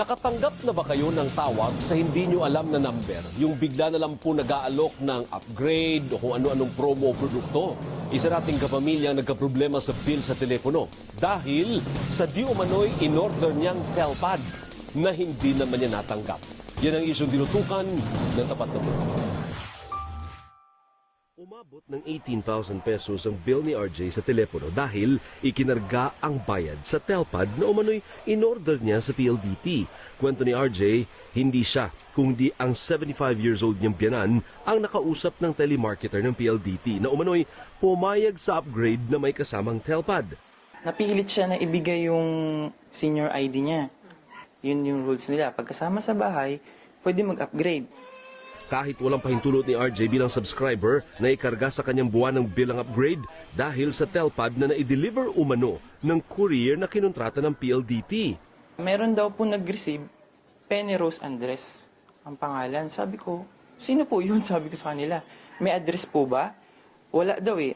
Nakatanggap na ba kayo ng tawag sa hindi nyo alam na number? Yung bigla na lang po nag-aalok ng upgrade o kung ano-anong promo o produkto. Isa nating kapamilya nagkaproblema sa bill sa telepono dahil sa di umano'y in-order niyang telpad na hindi naman niya natanggap. Yan ang isyong dinutukan ng tapat na buhay. Umabot ng 18,000 pesos ang bill ni RJ sa telepono dahil ikinarga ang bayad sa telpad na umano'y in-order niya sa PLDT. Kwento ni RJ, hindi siya, kundi ang 75 years old niyang biyanan ang nakausap ng telemarketer ng PLDT na umano'y pumayag sa upgrade na may kasamang telpad. Napilit siya na ibigay yung senior ID niya. Yun yung rules nila. Pagkasama sa bahay, pwede mag-upgrade. Kahit walang pahintulot ni RJ bilang subscriber na ikarga sa kanyang buwan ng bilang upgrade dahil sa telpad na na-deliver umano ng courier na kinontrata ng PLDT. Meron daw po nag-receive, Penny Rose Andres ang pangalan. Sabi ko, sino po yun? Sabi ko sa kanila. May address po ba? Wala daw eh.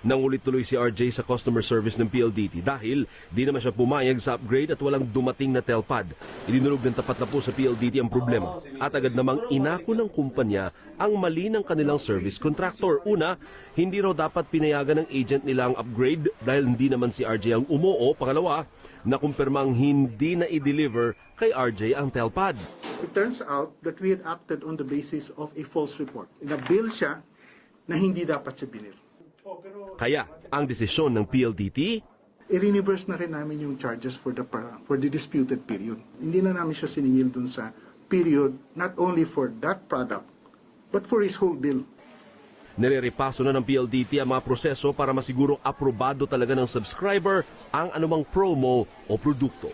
Nangulit tuloy si RJ sa customer service ng PLDT dahil di naman siya pumayag sa upgrade at walang dumating na telpad. Idinulog ng tapat na po sa PLDT ang problema at agad namang inako ng kumpanya ang mali ng kanilang service contractor. Una, hindi raw dapat pinayagan ng agent nila ang upgrade dahil hindi naman si RJ ang umuo. Pangalawa, nakumpirmang hindi na i-deliver kay RJ ang telpad. It turns out that we had acted on the basis of a false report. Na-bill siya na hindi dapat siya binil. Kaya, ang desisyon ng PLDT, I-reverse na rin namin yung charges for the disputed period. Hindi na namin siya siningil dun sa period, not only for that product, but for his whole bill. nire-repaso na ng PLDT ang mga proseso para masigurong aprobado talaga ng subscriber ang anumang promo o produkto.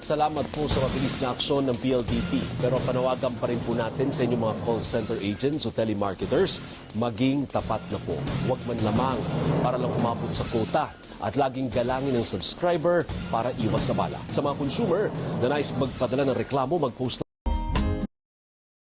Salamat po sa mabilis na aksyon ng PLDT. Pero panawagan pa rin po natin sa inyong mga call center agents o telemarketers, maging tapat na po. Huwag man lamang para lang umabot sa quota at laging galangin ng subscriber para iwas sa bala. Sa mga consumer na nais magpadala ng reklamo, mag-post